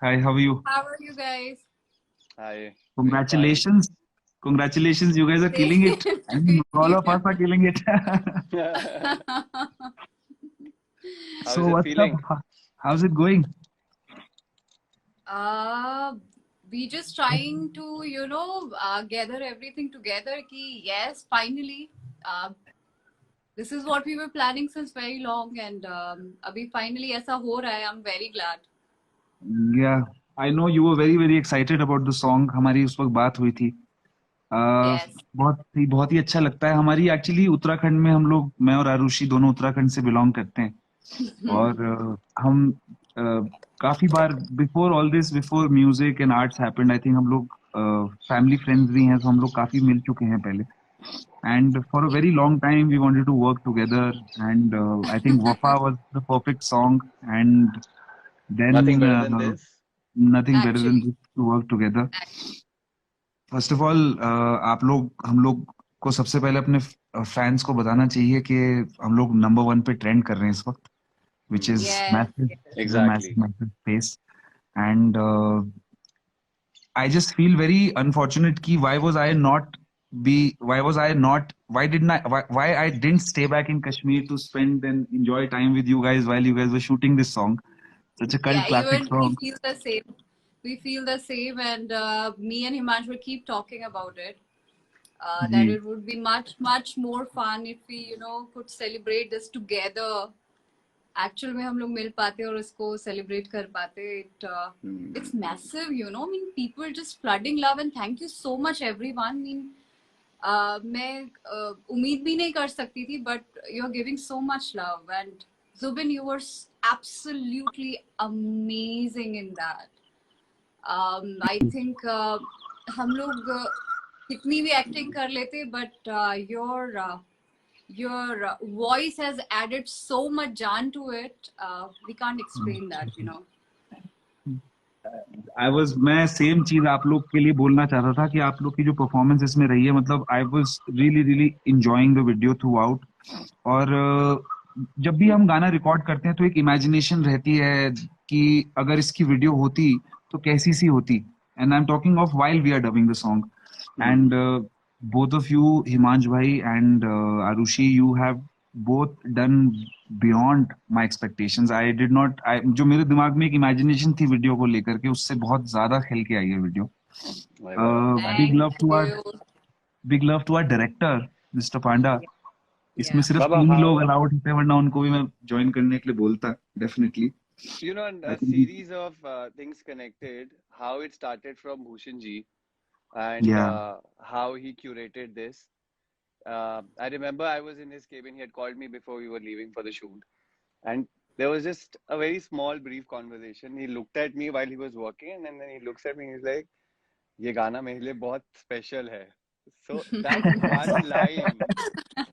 Hi, how are you? How are you guys? Hi, doing fine. Congratulations. Congratulations, you guys are Same killing it. I to mean, all of you. us are killing it. How So is it what's up? feeling? How's it going? uh, we just trying to, gather everything together. Ki yes, finally, uh, this is what we were planning since very long, and अभी finally ऐसा हो रहा है. I'm very glad. Yeah, I know you were very very excited about the song. हमारी उस वक्त बात हुई थी. Yes. बहुत ही अच्छा लगता है. हमारी एक्चुअली उत्तराखंड में हम लोग, मैं और आरुषि दोनों उत्तराखंड से बिलोंग करते हैं. और हम काफी बार before all this, before music and arts happened, I think हम लोग फैमिली फ्रेंड्स भी हैं, तो हम लोग काफी मिल चुके हैं पहले. And for a very long time we wanted to work together, and I think Wafa was the perfect song. And then Nothing better than this. nothing better than Actually, this to work together. First of all आप लोग हम लोग को सबसे पहले अपने fans को बताना चाहिए कि हम लोग नंबर वन पे ट्रेंड कर रहे हैं इस वक्त, which is yes. massive. It's a Exactly. massive, massive space. And I just feel very unfortunate ki why didn't why I didn't stay back in Kashmir to spend and enjoy time with you guys while you guys were shooting this song. Such a cult Yeah, classic even we song. feel the same. We feel the same, and me and Himansh will keep talking about it. That ji. it would be much more fun if we could celebrate this together. Actual में हम लोग मिल पाते और इसको celebrate कर पाते. It's massive, I mean, people just flooding love, and thank you so much everyone. I mean, मैं उम्मीद भी नहीं कर सकती थी, but you're giving so much love, and Zubin, you were absolutely amazing in that. I think हम लोग कितनी भी एक्टिंग कर लेते, but your voice has added so much jaan to it. We can't explain that. मैं same चीज आप लोग के लिए बोलना चाहता था कि आप लोग की जो परफॉर्मेंस इसमें रही है, मतलब I was really really enjoying the video through out. और जब भी हम गाना रिकॉर्ड करते हैं तो एक इमेजिनेशन रहती है कि अगर इसकी वीडियो होती तो कैसी सी होती. And I am talking of while we are dubbing the song. And both of you, Himansh bhai and Arushi, you have both done beyond my expectations. I did not, जो मेरे दिमाग में एक इमेजिनेशन थी वीडियो को लेकर के, उससे बहुत ज्यादा खेल के आई है video. My God. Big Thank love to our you. Big love to our director mister Panda. इसमें Yeah. सिर्फ Baba, 3 ही लोग how, अलाउड थे, वरना उनको भी मैं ज्वाइन करने के लिए बोलता definitely. I a think. series of things connected, how it started from Bhushan ji and या. how he curated this. I remember I was in his cabin. He had called me before we were leaving for the shoot. And there was just a very small, brief conversation. He looked at me while he was working, and then he looks at me and he's like, ये गाना मेरे लिए बहुत special है. So that one line,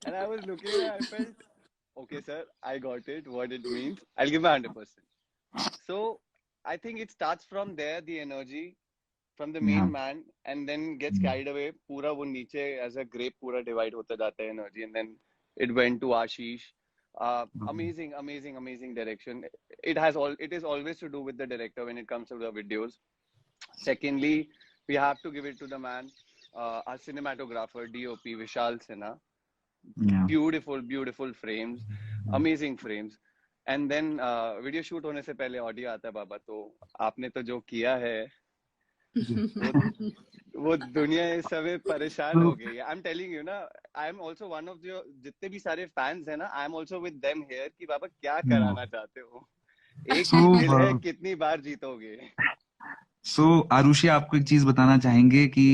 and I was looking at it, I felt, okay, sir, I got it, what it means. I'll give my 100%. So I think it starts from there, the energy from the या. main man, and then gets carried away. पूरा वो नीचे as a grape पूरा divide होता जाता है energy, and then it went to Ashish. Amazing, amazing, amazing direction. It is always to do with the director when it comes to the videos. Secondly, we have to give it to the man, our cinematographer, DOP Vishal Sinha. या. Beautiful, beautiful frames, amazing frames. And then video shoot होने से पहले audio आता है बाबा. तो आपने तो जो किया है वो वो दुनिया इस समय परेशान हो गई है. आई एम टेलिंग यू ना, I am also one of जो जितने भी सारे फैंस है ना, I am also with them here कि बाबा क्या कराना चाहते हो. एक सो ही दिल है, कितनी बार जीतोगे. आरुषि, आपको एक चीज बताना चाहेंगे कि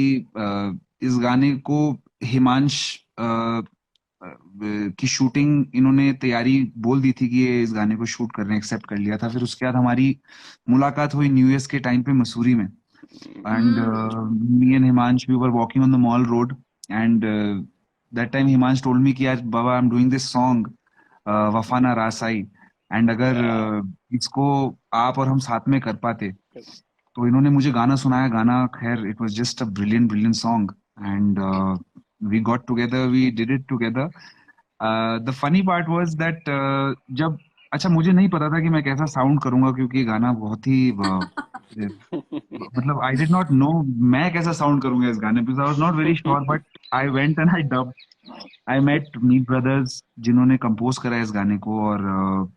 इस गाने को हिमांश की शूटिंग, इन्होंने तैयारी बोल दी थी कि ये इस गाने को शूट करने एक्सेप्ट कर लिया था. फिर उसके बाद हमारी मुलाकात हुई न्यू ईयर के टाइम पे मसूरी में. And me and Himansh we were walking on the mall road. And that time Himansh told me कि यार बाबा, I am doing this song वफाना रासाई, एंड अगर इसको आप और हम साथ में कर पाते. तो इन्होंने मुझे गाना सुनाया. गाना खैर it was just a brilliant brilliant song. And we got together, we did it together. The funny part was that जब, अच्छा मुझे नहीं पता था कि मैं कैसा साउंड करूंगा, क्योंकि ये गाना बहुत ही मतलब I did not know मैं कैसा sound करूंगा इस गाने पे. I was not very sure, but I went and I dubbed. I met Meet Brothers जिन्होंने compose करा इस गाने को, और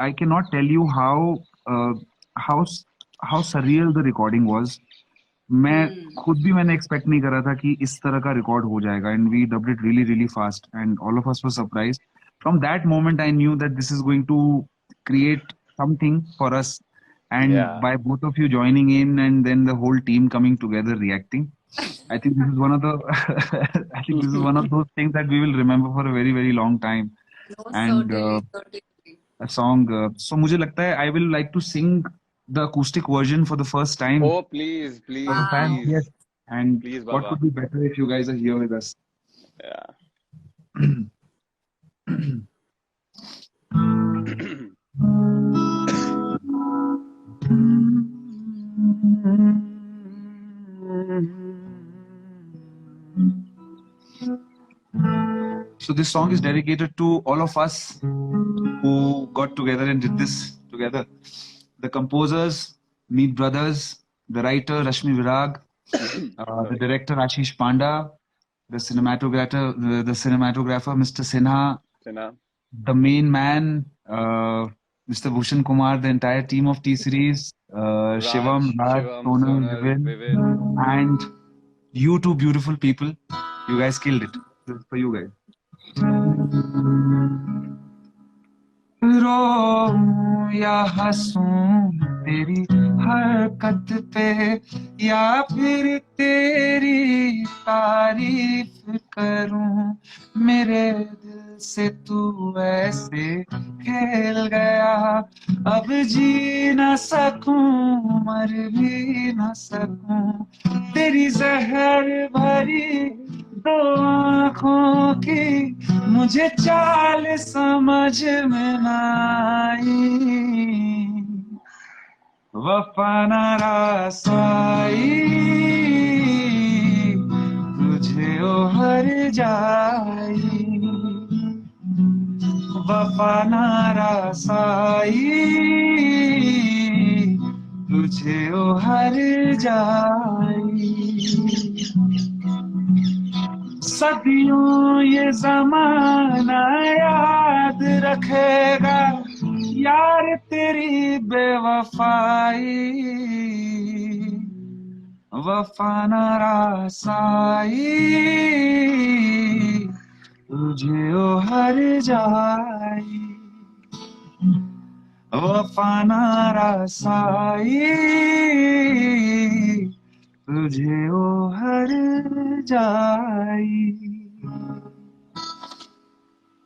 I cannot tell you uh, how how surreal the recording was. मैं खुद भी मैंने expect नहीं करा था कि इस तरह का record हो जाएगा, and we dubbed it really really fast, and all of us were surprised. From that moment, I knew that this is going to create something for us, and Yeah. by both of you joining in and then the whole team coming together reacting, I think this is one of the I think this is one of those things that we will remember for a very very long time. No, And certainly, certainly. a song. So मुझे लगता है I will like to sing the acoustic version for the first time Oh, please, please, for the fans. please, Yes. And please, what Baba. could be better if you guys are here with us? Yeah. So this song is dedicated to all of us who got together and did this together. The composers, Meet Brothers, the writer Rashmi Virag, the director Ashish Panda, the cinematographer Mr. Sinha, Sinha. the main man Mr. Bhushan Kumar, the entire team of T Series, Shivam, Raj, Sonal, Vivin, and you two beautiful people. You guys killed it. This is for you guys. रो या हंसूं तेरी हरकत पे, या फिर तेरी तारीफ करूं, मेरे दिल से तू ऐसे खेल गया, अब जी ना सकूं मर भी ना सकूं, तेरी जहर भरी दो आँखों की मुझे चाल समझ में ना आई, वफा ना रसाई तुझे ओ हर जाई, वफा ना रसाई तुझे ओ हर जाई, सदियों ये जमाना याद रखेगा यार तेरी बेवफाई, वफा ना रसाई तुझे ओ हर जाई, वफा ना रसाई तुझे ओ हर जाई.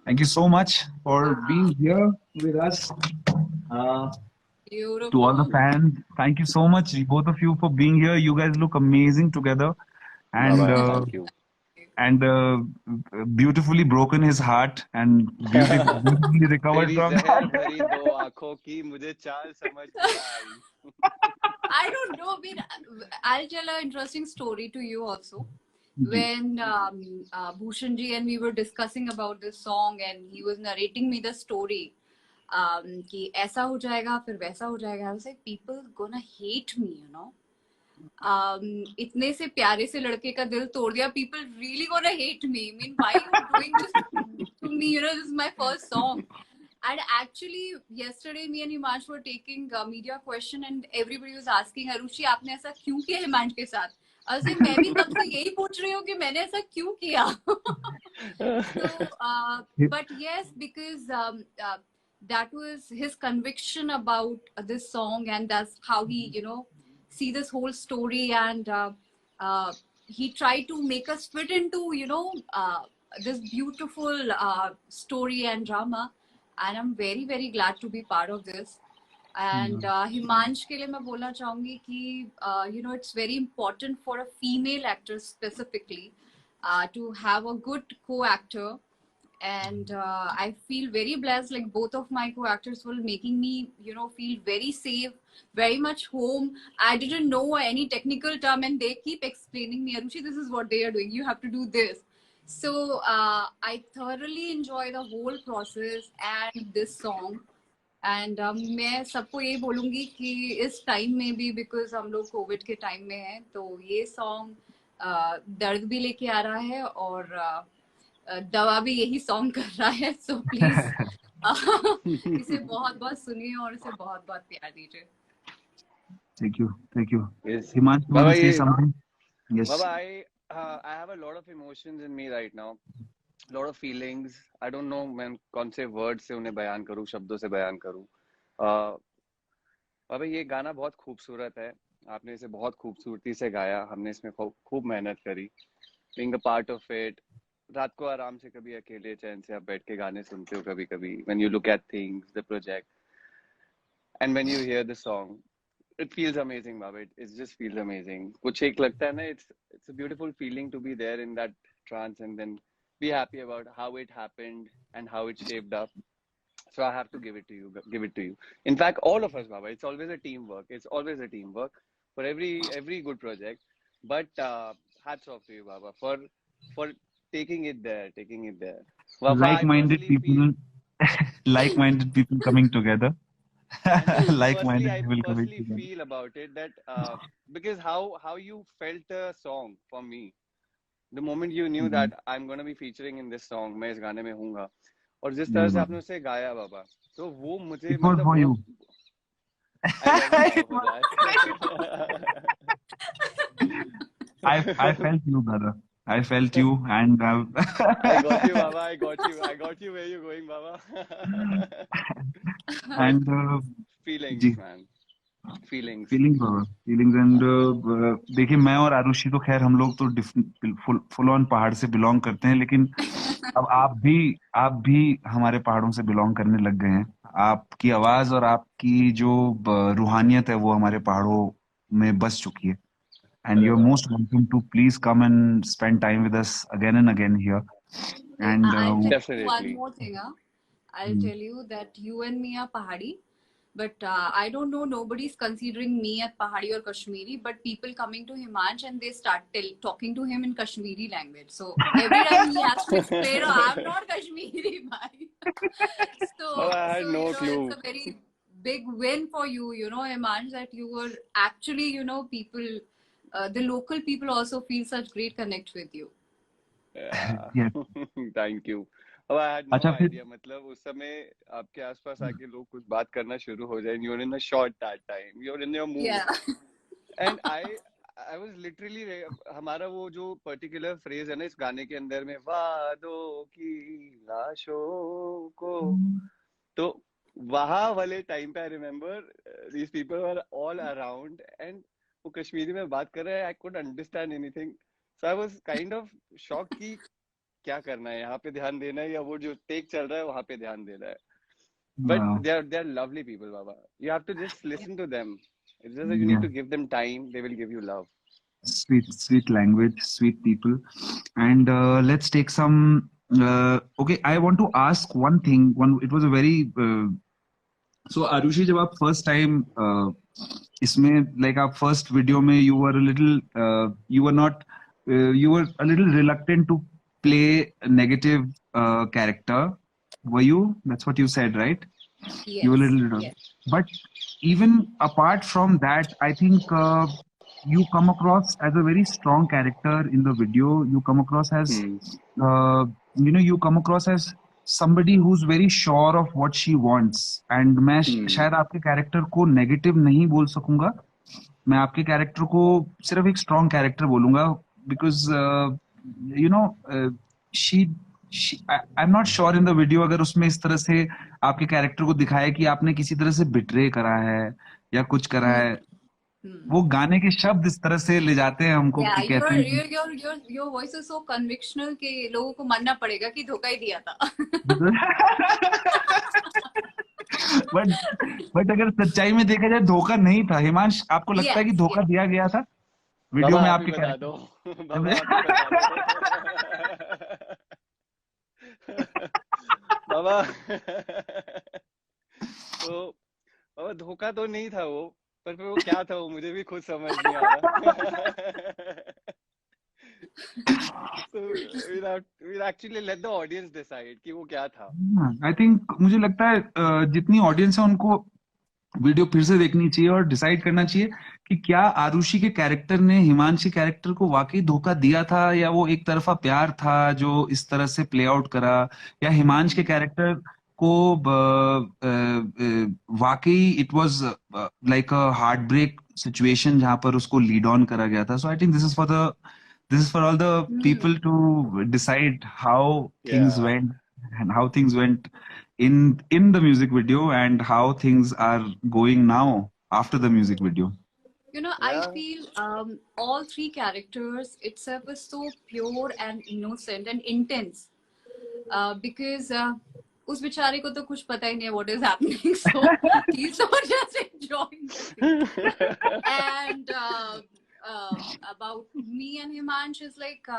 Thank you so much for being here with us. Beautiful. To all the fans, thank you so much, both of you, for being here. You guys look amazing together, and Baba, thank you. and beautifully broken his heart and beautifully recovered तेरी from जहर that. भरी दो आँखों की मुझे चाल समझ में आई. I don't know. I mean, I'll tell an interesting story to you also. When Bhushan ji and we were discussing about this song, and he was narrating me the story, कि ऐसा हो जाएगा फिर वैसा हो जाएगा. I was like, people gonna hate me, you know. इतने से प्यारे से लड़के का दिल तोड़ दिया. People really gonna hate me. I mean, why are you doing this to me? You know, this is my first song. And actually, yesterday me and Himansh were taking a media question, and everybody was asking, Arushi, आपने ऐसा क्यों किया हिमांश के साथ? I was like, मैं भी तब से यही पूछ रही हूँ कि मैंने ऐसा क्यों किया. So, but yes, because that was his conviction about this song, and that's how he, you know, see this whole story, and he tried to make us fit into, you know, this beautiful story and drama. And I'm very very glad to be part of this. And Himansh के लिए मैं बोलना चाहूँगी कि you know, it's very important for a female actor specifically to have a good co-actor. And I feel very blessed, like both of my co-actors were making me, you know, feel very safe, very much home. I didn't know any technical term, and they keep explaining me, Arushi, this is what they are doing, you have to do this. So I thoroughly enjoy the whole process and this song. And मैं सबको ये बोलूंगी कि इस time में भी, because हम लोग कोविड के टाइम में हैं, तो ये सॉन्ग दर्द भी लेके आ रहा है और दवा भी यही सॉन्ग कर रहा है. सो प्लीज इसे बहुत बहुत सुनिए और इसे बहुत बहुत प्यार दीजिए. Thank you, thank you. Yes. Himansh, you want Baba, to say something? Yes. Baba, I have a lot of emotions in me right now. Lot of feelings. I don't know मैं कौन से वर्ड से उन्हें बयान करूं, शब्दों से बयान करूं. बाबा ये गाना बहुत खूबसूरत है. आपने इसे बहुत खूबसूरती से गाया. हमने इसमें खूब मेहनत करी. Being a part of it. रात को आराम से कभी अकेले चैन से आप बैठ के गाने सुनते हो कभी कभी. When you look at things, the project, and when you hear the song, it feels amazing, Baba. It just feels amazing. कुछ एक लगता है ना. It's a beautiful feeling to be there in that trance and then be happy about how it happened and how it shaped up. So I have to give it to you. Give it to you. In fact, all of us, Baba. It's always a teamwork. It's always a teamwork for every good project. But hats off to you, Baba, for taking it there, taking it there. Baba, I Like-minded personally feel. people, like-minded people coming together. And firstly, Like-minded I people coming personally together. feel about it that because how you felt the song for me, the moment you knew Mhm. that I'm gonna be featuring in this song, मैं इस गाने में हूँगा, और जिस तरह Yes, से Baba. आपने उसे गाया बाबा, तो वो मुझे It was मतलब for वो you. I love you Baba It for was- that. I felt you, brother. I felt you, and I got you, Baba. I got you. I got you where you're going, Baba. But and feelings, जी, man. Feelings. Feelings Baba, feelings. And देखिए, मैं और आरुषि तो खैर हम लोग तो full on पहाड़ से बिलोंग करते हैं, लेकिन अब आप भी हमारे पहाड़ों से बिलोंग करने लग गए हैं. आपकी आवाज और आपकी जो रूहानियत है वो हमारे पहाड़ों में बस चुकी है. And अरे you're Baba. most welcome to please come and spend time with us again and again here. And I'll tell you one Definitely. more thing. I'll tell you that you and me are Pahadi, but I don't know, nobody's considering me as Pahadi or Kashmiri, but people coming to Himansh and they start talking to him in Kashmiri language. So every time he has to explain, oh, I'm not Kashmiri, bhai. Baba, I had so no it's clue. a very big win for you, Himansh, that you were actually, people, the local people also feel such great connect with you. Yeah. yes. Thank you. अब I had no अच्छा फिर idea. मतलब उस समय आपके आसपास आके लोग कुछ बात करना शुरू हो जाए. You're in a shot that time. You're in your mood. Yeah. And I was literally हमारा वो जो particular phrase है ना इस गाने के अंदर में, वादों की लाशों को, तो वहाँ वाले टाइम पे I remember these people were all around and वो कश्मीरी में बात कर रहे हैं. I couldn't understand anything. So I was kind of shocked कि क्या करना है, यहाँ पे ध्यान देना है या वो जो टेक चल रहा है वहाँ पे ध्यान देना है. But they're lovely people, Baba. You have to just listen to them. It's just that you need yeah, to give them time. They will give you love. sweet language, sweet people. And let's take some. Okay, I want to ask one thing. It was a very. So Arushi, जब आप first time इसमें like आप first video में you were a little you were not you were a little reluctant to play a negative character. Were you? That's what you said, right? You were a Yes. little. Yes. But even apart from that, I think you come across as a very strong character in the video. You come across as, you come across as somebody who's very sure of what she wants. And मैं शायद आपके character को negative नहीं बोल सकूंगा. मैं आपके character को सिर्फ एक स्ट्रॉन्ग कैरेक्टर बोलूंगा, because you know she I am not sure in the video अगर उसमें इस तरह से आपके कैरेक्टर को दिखाया कि आपने किसी तरह से बिट्रे करा है या कुछ करा है. वो गाने के शब्द इस तरह से ले जाते हैं हमको Yeah, कि कहते हैं your voice is so convictional कि लोगों को मानना पड़ेगा कि धोखा ही दिया था. बट अगर सच्चाई में देखा जाए धोखा नहीं था. हिमांश, आपको लगता है कि Yes, धोखा yes. दिया गया था वीडियो बाबा में आप ही आपके बता कैरेक्टर? दो. बाबा आप ही बता दो. बाबा तो बाबा धोखा तो नहीं था वो, पर फिर वो क्या था वो मुझे भी खुद समझ नहीं आ रहा. So we'll actually let the audience decide कि वो क्या था. आई थिंक मुझे लगता है जितनी ऑडियंस है उनको वीडियो फिर से देखनी चाहिए और डिसाइड करना चाहिए कि क्या आरुषि के कैरेक्टर ने हिमांशी कैरेक्टर को वाकई धोखा दिया था, या वो एक तरफा प्यार था जो इस तरह से प्ले आउट करा, या हिमांश के कैरेक्टर को वाकई it was like a heartbreak situation जहां पर उसको लीड ऑन करा गया था. So I think this is for all the people to decide how things Yeah. Went and how things went in the music video and how things are going now after the music video. You know, I Yeah. feel all three characters itself is so pure and innocent and intense. Because उस बेचारे को तो कुछ पता ही नहीं है what is happening, so he's so just enjoying the thing. And about me and Himansh is like,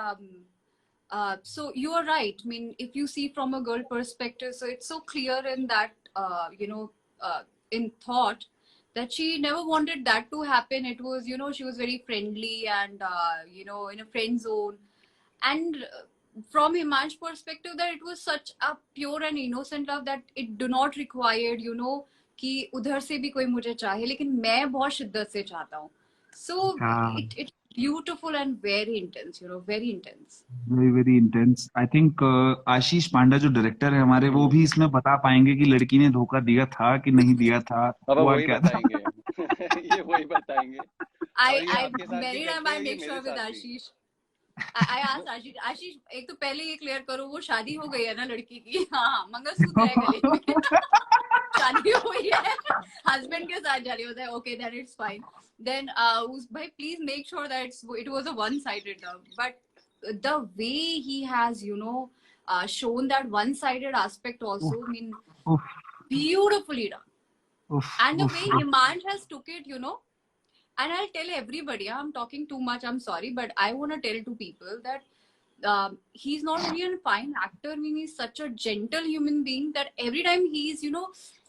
so you are right. I mean, if you see from a girl perspective, so it's so clear in that, in thought that she never wanted that to happen. It was, she was very friendly and, in a friend zone. And from Himansh's perspective, that it was such a pure and innocent love that it do not required, कि उधर से भी कोई मुझे चाहे, लेकिन मैं बहुत शिद्दत से चाहता हूँ. So it's beautiful and very intense, very intense. Very very intense. I think आशीष पांडा जो डायरेक्टर है हमारे, वो भी इसमें बता पाएंगे कि लड़की ने धोखा दिया था कि नहीं दिया था, अब हुआ वही क्या था. बताएंगे. ये वही बताएंगे. और ये आपके साथ भी Many करते times I हैं, ये make sure मेरे with साथ भी. Ashish. I asked आशीष एक तो पहले ये क्लियर करो, वो शादी हो गई है ना लड़की की? हाँ, मंगलसूत्र है गले में. शादी हुई है, हस्बैंड के साथ जा रही होता है. Okay, then it's fine. Then भाई please make sure that it was a one-sided love. But the way he has, shown that one-sided aspect also, I mean, Oof, beautifully done. oof, And the oof, way oof. Himansh has took it, and I'll tell everybody, I'm talking too much, I'm sorry, but I want to tell to people that he's not only a fine actor, I mean, he's such a gentle human being that every time he's,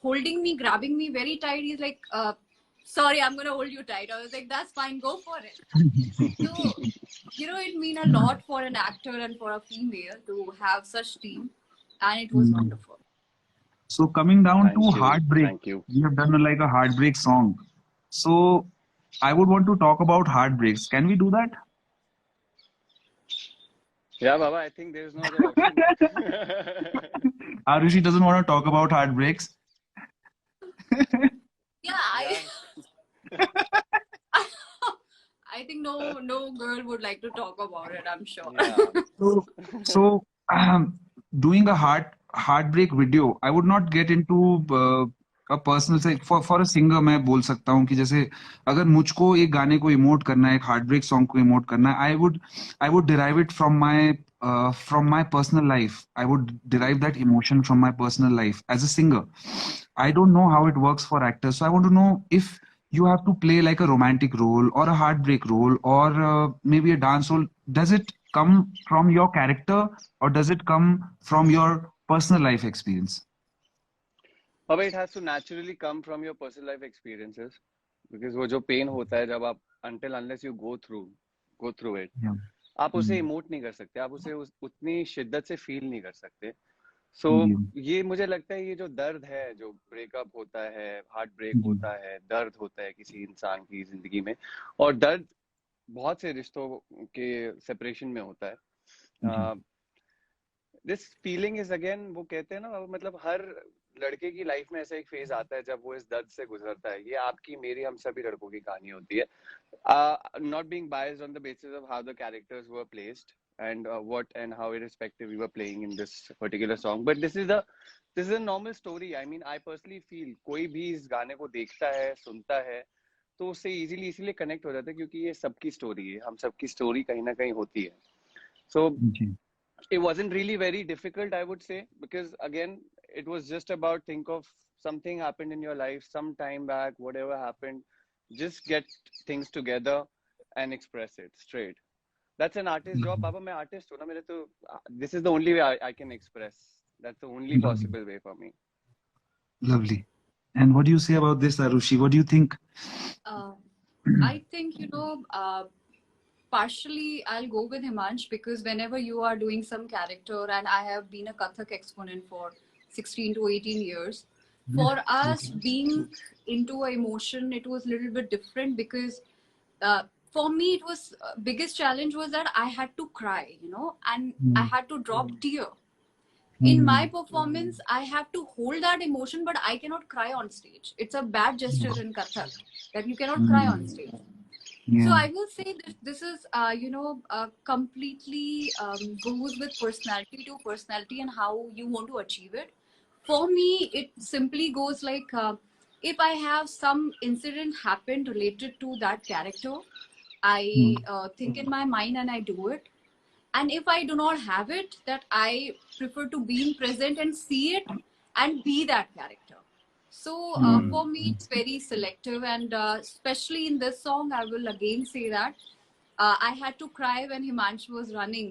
holding me, grabbing me very tight, he's like, sorry, I'm going to hold you tight. I was like, that's fine, go for it. So, it means a lot for an actor and for a female to have such team, and it was wonderful. So coming down Thank to you. Heartbreak, Thank you. we have done like a heartbreak song. So I would want to talk about heartbreaks. Can we do that? Yeah, Baba, I think there's no other option. Arushi doesn't want to talk about heartbreaks. Yeah, I think no girl would like to talk about it, I'm sure. Yeah. So doing a heartbreak video, I would not get into a personal say for a singer. मैं बोल सकता हूँ कि जैसे अगर मुझको एक गाने को इमोट करना है, एक heartbreak song को इमोट करना है, I would derive it from my personal life. I would derive that emotion from my personal life as a singer. I don't know how it works for actors, so I want to know if you have to play like a romantic role or a heartbreak role or maybe a dance role. Does it come from your character or does it come from your personal life experience? But it has to naturally come from your personal life experiences, because वो जो pain होता है जब आप until unless you go through it, Yeah. आप उसे emote नहीं कर सकते, आप उसे उतनी शिद्दत से फील नहीं कर सकते. So ये मुझे लगता है ये जो दर्द है, जो ब्रेकअप होता है, हार्ट ब्रेक होता है, दर्द होता है किसी इंसान की जिंदगी में, और दर्द बहुत से रिश्तों के सेपरेशन में होता है. दिस फीलिंग इज अगेन, वो कहते हैं ना, मतलब हर लड़के की लाइफ में ऐसा एक फेज आता है जब वो इस दर्द से गुजरता है. ये आपकी, मेरी, हम सभी लड़कों की कहानी होती है. Not being biased on the basis of how the characters were placed and what and how irrespective we were playing in this particular song, but this is a normal story. I mean, I personally feel कोई भी इस गाने को देखता है, सुनता है, तो उससे इजीली इसलिए कनेक्ट हो जाता है क्योंकि ये सबकी स्टोरी है, हम सबकी स्टोरी कहीं ना कहीं होती है. So it wasn't really very difficult, I would say, because again, it was just about, think of something happened in your life some time back, whatever happened, just get things together and express it straight. That's an artist job. Baba, मैं artist हूँ ना, मेरे तो this is the only way I can express. That's the only possible way for me. Lovely. And what do you say about this, Arushi? What do you think? I think, partially I'll go with Himansh, because whenever you are doing some character, and I have been a Kathak exponent for 16 to 18 years, for us being into a emotion, it was a little bit different, because for me it was biggest challenge was that I had to cry, you know, and I had to drop tear. In my performance, I have to hold that emotion, but I cannot cry on stage. It's a bad gesture in Kathak that you cannot cry on stage. So Yeah. I will say that this is, completely goes with personality to personality and how you want to achieve it. For me, it simply goes like, if I have some incident happened related to that character, I think in my mind and I do it. And if I do not have it, that I prefer to be in present and see it and be that character. So for me, it's very selective, and especially in this song, I will again say that I had to cry when Himanshi was running,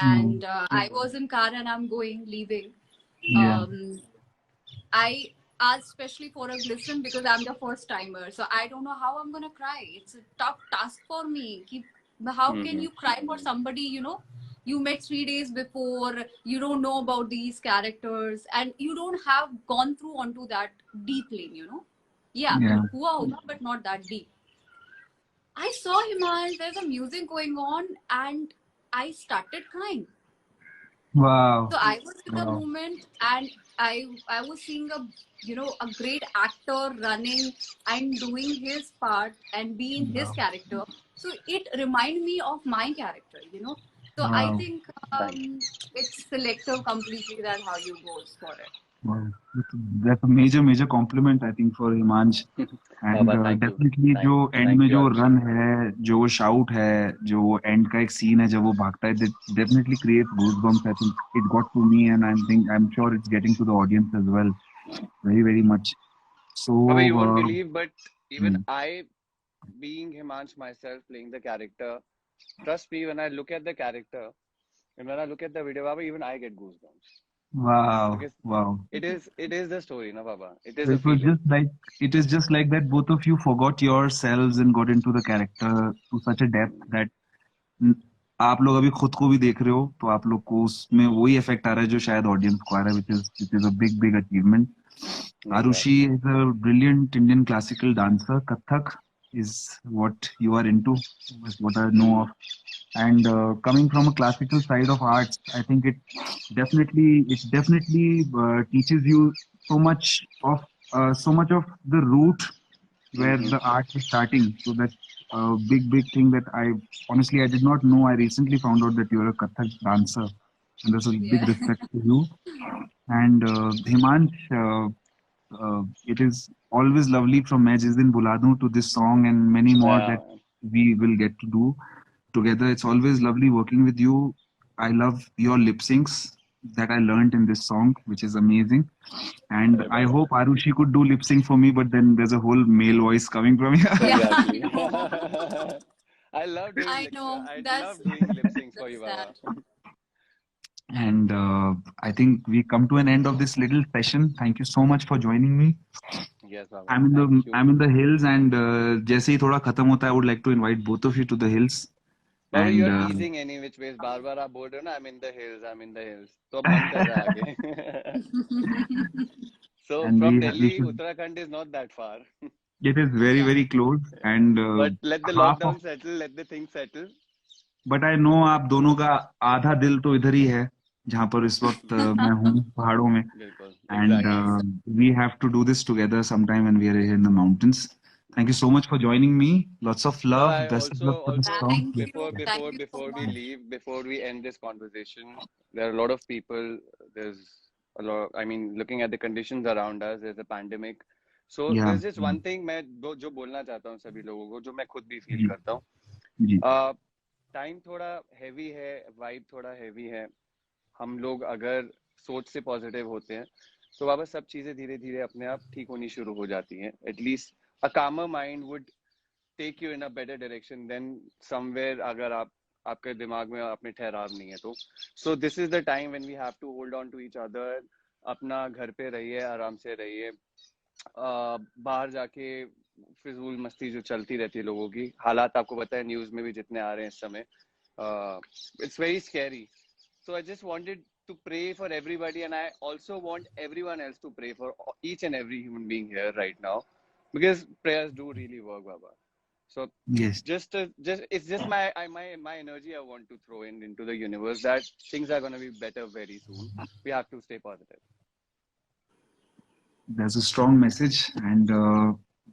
and I was in car and I'm leaving. Yeah. I asked especially for a glisten because I'm the first timer, so I don't know how I'm gonna cry. It's a tough task for me. How can you cry for somebody, you know, you met 3 days before, you don't know about these characters, and you don't have gone through onto that deep lane, you know? Yeah, Yeah. hua hoga, but not that deep. I saw Himal, there's a music going on, and I started crying. Wow. So I was in the Wow. moment, and I was seeing a great actor running and doing his part and being his character. So it reminded me of my character, you know. So I Wow. think it's selective completely that how you goes for it. Wow. That's a major, major compliment, I think, for Himansh. And Baba thank you definitely जो and में thank you जो Arushi run है, जो वो shout है, जो वो and का एक सीन है जब वो भागता है, definitely create goosebumps. I think it got to me and I am sure it's getting to the audience as well, very very much. So Baba you won't believe but even I being Himansh myself playing the character, trust me when I look at the character and when I look at the video, Baba, even I get goosebumps wow, because wow. it is the story, na Baba. It So is a it was feeling. it is just like that both of you forgot yourselves and got into the character to such a depth that आप लोग अभी खुद को भी देख रहे हो, तो आप लोग को उसमें वही इफेक्ट आ रहा है जो शायद ऑडियंस को आ रहा है, which is a big big achievement. Arushi is a brilliant Indian classical dancer. Kathak is what you are into, is what I know of. And coming from a classical side of arts, I think it definitely teaches you so much of the root where the art is starting. So that's a big thing that I did not know. I recently found out that you're a Kathak dancer, and there's a big Yeah. respect to you. And Himansh, it is always lovely from मैं जिस दिन बुला दूं to this song and many more Yeah, that we will get to do together. It's always lovely working with you. I love your lip syncs that I learned in this song, which is amazing. And Arre I Baba. hope Arushi could do lip sync for me, but then there's a whole male voice coming from here. Yeah, I Exactly. know. I love doing I know. I That's love doing lip syncs for you, that's Baba. sad. And I think we come to an end of this little session. Thank you so much for joining me. Yes, Baba. Thank you. I'm in the hills, and जैसे ही थोड़ा खत्म होता है, I would like to invite both of you to the hills. Baba, you And are teasing any which ways. बार बार आप बोल रहे हो ना, I'm in the hills, I'm in the hills. तो अब मन कर रहा है आगे. So and from we Delhi, should. Uttarakhand is not that far. It is very Yeah. very close, and But let the half of. lockdown settle, let the things settle. But I know आप दोनों का आधा दिल तो इधर ही है, जहाँ पर इस वक्त मैं हूँ पहाड़ों में. बिल्कुल. And Exactly. we have to do this together sometime when we are here in the mountains. Thank you so much for joining me. Lots of But love. I Best of luck for this song. Thank you. Thank you so before we much. leave, before we end this conversation, there are a lot of people. There's a lot. I mean, looking at the conditions around us, there's a pandemic. So Yeah. there's just one thing मैं जो बोलना चाहता हूँ सभी लोगों को, जो मैं खुद भी फील जी. करता हूँ. जी. टाइम थोड़ा हैवी है, वाइब थोड़ा हैवी है. हम लोग अगर सोच से पॉजिटिव होते हैं, तो वापस सब चीजें धीरे धीरे अपने आप ठीक होनी शुरू हो जाती हैं. At least a calmer mind would take you in a better direction than somewhere अगर आपके दिमाग में अपने ठहराव नहीं है तो. So this is the time when we have to hold on to each other. अपना घर पे रहिए, आराम से रहिए. बाहर जाके फिजूल मस्ती जो चलती रहती है लोगों की, हालात आपको पता है न्यूज में भी जितने आ रहे हैं इस समय, it's very scary. So I just wanted to pray for everybody, and I also want everyone else to pray for each and every human being here right now, because prayers do really work, Baba. So Yes, just it's just my energy I want to throw into the universe, that things are going to be better very soon. We have to stay positive. there's a strong message, and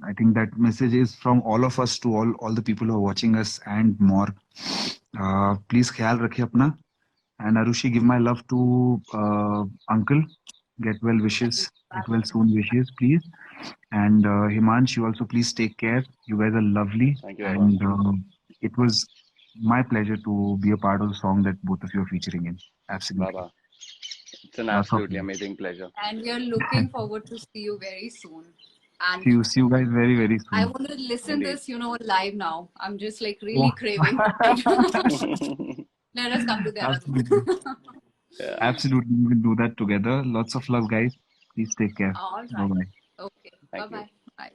I think that message is from all of us to all the people who are watching us and more. Please ख्याल रखिए अपना. And Arushi, give my love to uncle. Get well wishes. Get well soon wishes, please. And Himansh, you also please take care. You guys are lovely. Thank you, Baba. And it was my pleasure to be a part of the song that both of you are featuring in. Absolutely. Baba, it's an Lots of absolutely love. amazing pleasure. And we are looking forward to see you very soon. And See you guys very, very I soon. want to listen Indeed. this, live now. I'm just like Oh. really craving. Let us come together. Absolutely. Yeah. Absolutely. We will do that together. Lots of love, guys. Please take care. All Bye right. bye. Okay. Thank you. Bye-bye. Bye.